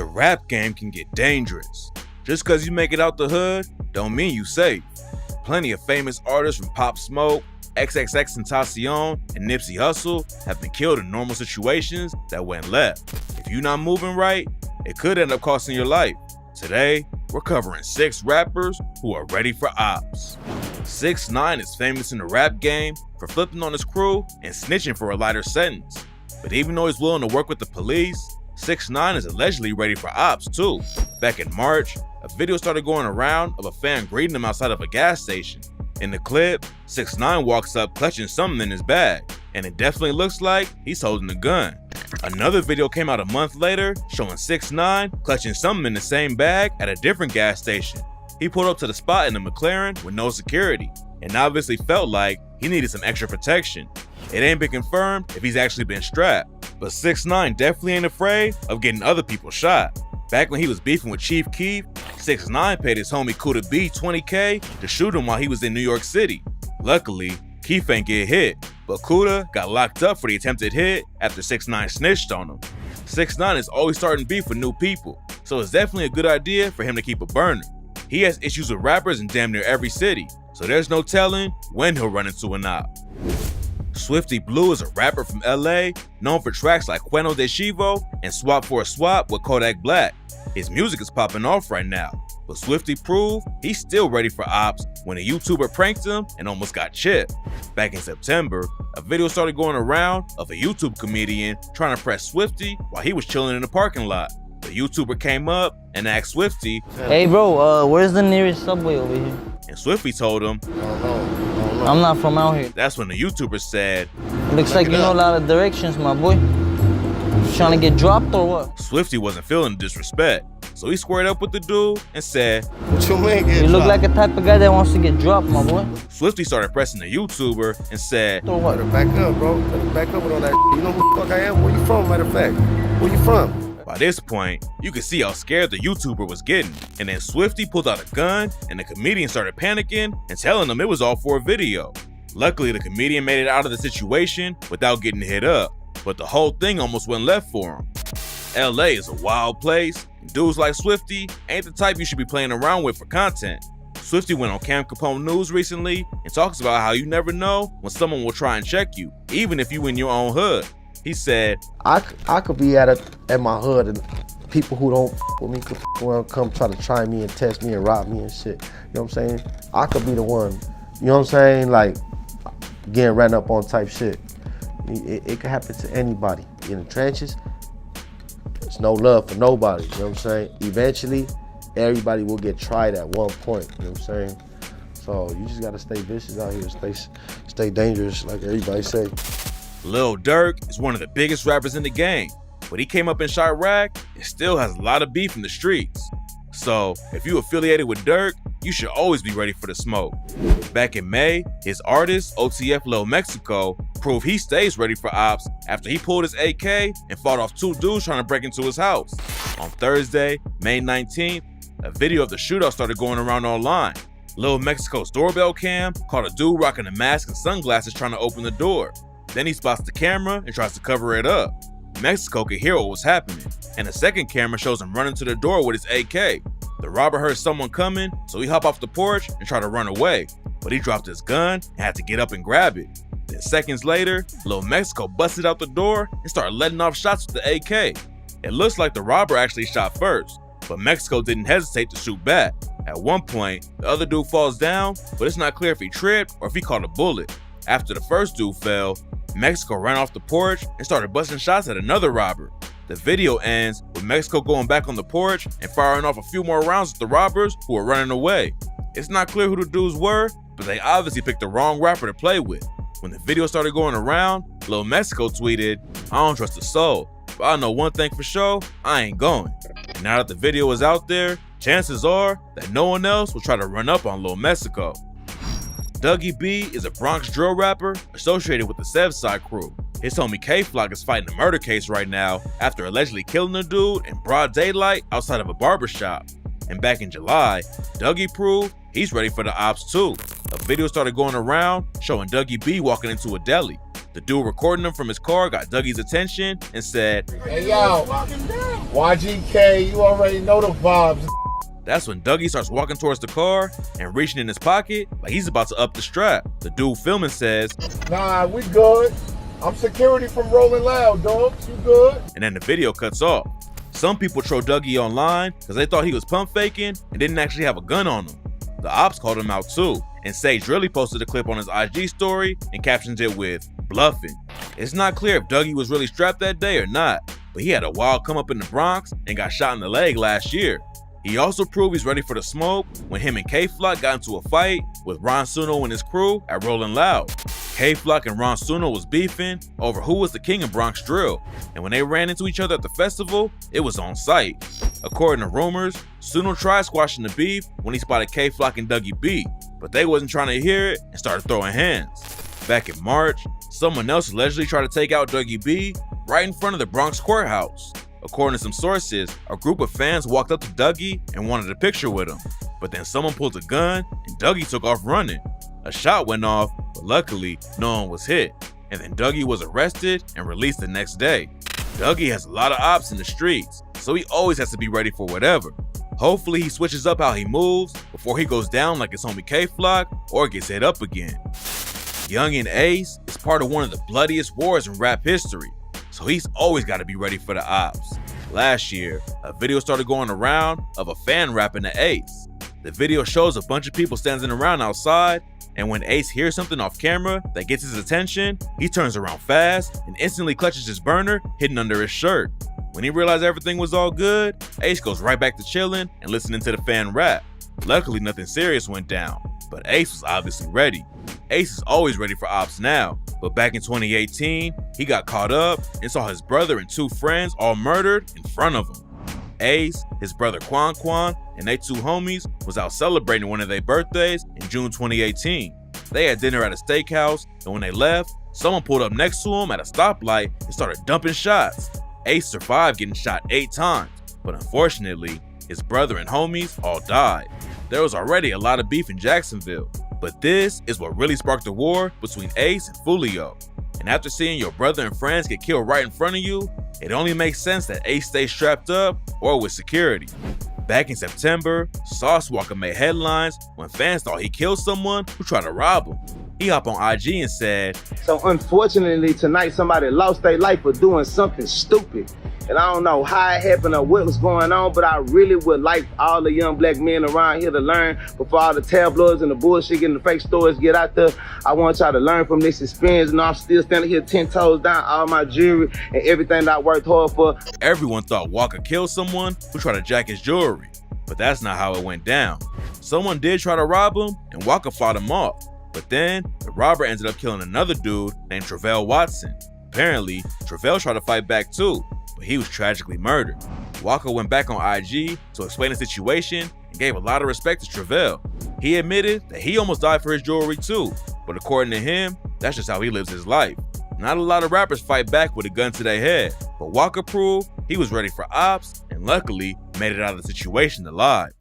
The rap game can get dangerous. Just cause you make it out the hood, don't mean you safe. Plenty of famous artists from Pop Smoke, XXXTentacion, and Nipsey Hussle have been killed in normal situations that went left. If you're not moving right, it could end up costing your life. Today, we're covering 6 rappers who are ready for ops. 6ix9ine is famous in the rap game for flipping on his crew and snitching for a lighter sentence. But even though he's willing to work with the police, 6ix9ine is allegedly ready for ops too. Back in March, a video started going around of a fan greeting him outside of a gas station. In the clip, 6ix9ine walks up clutching something in his bag, and it definitely looks like he's holding a gun. Another video came out a month later showing 6ix9ine clutching something in the same bag at a different gas station. He pulled up to the spot in a McLaren with no security, and obviously felt like he needed some extra protection. It ain't been confirmed if he's actually been strapped, but 6ix9ine definitely ain't afraid of getting other people shot. Back when he was beefing with Chief Keef, 6ix9ine paid his homie Kuda B $20K to shoot him while he was in New York City. Luckily, Keef ain't get hit, but Kuda got locked up for the attempted hit after 6ix9ine snitched on him. 6ix9ine is always starting beef with new people, so it's definitely a good idea for him to keep a burner. He has issues with rappers in damn near every city, so there's no telling when he'll run into an op. Swifty Blue is a rapper from LA known for tracks like Cueno de Chivo and Swap for a Swap with Kodak Black. His music is popping off right now, but Swifty proved he's still ready for ops when a YouTuber pranked him and almost got chipped. Back in September, a video started going around of a YouTube comedian trying to press Swifty while he was chilling in the parking lot. The YouTuber came up and asked Swifty, "Hey bro, where's the nearest subway over here?" And Swifty told him, "I'm not from out here." That's when the YouTuber said, "Looks like you know a lot of directions, my boy. You trying to get dropped or what?" Swifty wasn't feeling the disrespect, so he squared up with the dude and said, "What you mean get You look like a type of guy that wants to get dropped, my boy." Swifty started pressing the YouTuber and said, "Or what?" Better back up, bro. Better back up with all that. You know who the fuck I am? Where you from, matter of fact? Where you from?" By this point, you could see how scared the YouTuber was getting, and then Swifty pulled out a gun and the comedian started panicking and telling him it was all for a video. Luckily, the comedian made it out of the situation without getting hit up, but the whole thing almost went left for him. LA is a wild place, and dudes like Swifty ain't the type you should be playing around with for content. Swifty went on Cam Capone News recently and talks about how you never know when someone will try and check you, even if you in your own hood. He said, I could be at my hood and people who don't with me could around, come try to try me and test me and rob me and shit. You know what I'm saying? I could be the one, you know what I'm saying? Like, getting ran up on type shit. It could happen to anybody. In the trenches, there's no love for nobody, you know what I'm saying? Eventually, everybody will get tried at one point, you know what I'm saying? So you just gotta stay vicious out here, stay dangerous, like everybody say. Lil Durk is one of the biggest rappers in the game, but he came up in Chirac and still has a lot of beef in the streets. So if you affiliated with Durk, you should always be ready for the smoke. Back in May, his artist, OTF Lil Mexico, proved he stays ready for ops after he pulled his AK and fought off 2 dudes trying to break into his house. On Thursday, May 19th, a video of the shootout started going around online. Lil Mexico's doorbell cam caught a dude rocking a mask and sunglasses trying to open the door. Then he spots the camera and tries to cover it up. Mexico could hear what was happening, and a second camera shows him running to the door with his AK. The robber heard someone coming, so he hopped off the porch and tried to run away, but he dropped his gun and had to get up and grab it. Then seconds later, Lil Mexico busted out the door and started letting off shots with the AK. It looks like the robber actually shot first, but Mexico didn't hesitate to shoot back. At one point, the other dude falls down, but it's not clear if he tripped or if he caught a bullet. After the first dude fell, Mexico ran off the porch and started busting shots at another robber. The video ends with Mexico going back on the porch and firing off a few more rounds at the robbers who were running away. It's not clear who the dudes were, but they obviously picked the wrong rapper to play with. When the video started going around, Lil Mexico tweeted, "I don't trust a soul, but I know one thing for sure, I ain't going." And now that the video is out there, chances are that no one else will try to run up on Lil Mexico. Dougie B is a Bronx drill rapper associated with the Sevside crew. His homie K-Flock is fighting a murder case right now after allegedly killing a dude in broad daylight outside of a barbershop. And back in July, Dougie proved he's ready for the ops too. A video started going around showing Dougie B walking into a deli. The dude recording him from his car got Dougie's attention and said, "Hey yo, YGK, you already know the vibes. That's when Dougie starts walking towards the car and reaching in his pocket like he's about to up the strap. The dude filming says, Nah, we good. I'm security from Rolling Loud, dogs. You good? and then the video cuts off. Some people troll Dougie online because they thought he was pump faking and didn't actually have a gun on him. The ops called him out too, and Sage really posted a clip on his IG story and captions it with bluffing. It's not clear if Dougie was really strapped that day or not, but he had a wild come up in the Bronx and got shot in the leg last year. He also proved he's ready for the smoke when him and K-Flock got into a fight with Ron Suno and his crew at Rollin' Loud. K-Flock and Ron Suno was beefing over who was the king of Bronx drill, and when they ran into each other at the festival, it was on sight. According to rumors, Suno tried squashing the beef when he spotted K-Flock and Dougie B, but they wasn't trying to hear it and started throwing hands. Back in March, someone else allegedly tried to take out Dougie B right in front of the Bronx courthouse. According to some sources, a group of fans walked up to Dougie and wanted a picture with him, but then someone pulled a gun and Dougie took off running. A shot went off, but luckily no one was hit, and then Dougie was arrested and released the next day. Dougie has a lot of ops in the streets, so he always has to be ready for whatever. Hopefully he switches up how he moves before he goes down like his homie K-Flock or gets hit up again. Youngin Ace is part of one of the bloodiest wars in rap history, so he's always got to be ready for the ops. Last year, a video started going around of a fan rapping to Ace. The video shows a bunch of people standing around outside, and when Ace hears something off camera that gets his attention, he turns around fast and instantly clutches his burner hidden under his shirt. When he realized everything was all good, Ace goes right back to chilling and listening to the fan rap. Luckily, nothing serious went down, but Ace was obviously ready. Ace is always ready for ops now, but back in 2018, he got caught up and saw his brother and two friends all murdered in front of him. Ace, his brother Quan, and they two homies was out celebrating one of their birthdays in June 2018. They had dinner at a steakhouse, and when they left, someone pulled up next to him at a stoplight and started dumping shots. Ace survived getting shot 8 times, but unfortunately, his brother and homies all died. There was already a lot of beef in Jacksonville, but this is what really sparked the war between Ace and Fulio. And after seeing your brother and friends get killed right in front of you, it only makes sense that Ace stays strapped up or with security. Back in September, Sauce Walker made headlines when fans thought he killed someone who tried to rob him. He hopped on IG and said, "So unfortunately tonight somebody lost their life for doing something stupid. And I don't know how it happened or what was going on, but I really would like all the young black men around here to learn before all the tabloids and the bullshit and the fake stories get out there. I want y'all to learn from this experience, and I'm still standing here 10 toes down, all my jewelry and everything that I worked hard for." Everyone thought Walker killed someone who tried to jack his jewelry, but that's not how it went down. Someone did try to rob him, and Walker fought him off. But then, the robber ended up killing another dude named Travell Watson. Apparently, Travell tried to fight back too, but he was tragically murdered. Walker went back on IG to explain the situation and gave a lot of respect to Travell. He admitted that he almost died for his jewelry too, but according to him, that's just how he lives his life. Not a lot of rappers fight back with a gun to their head, but Walker proved he was ready for ops and luckily made it out of the situation alive.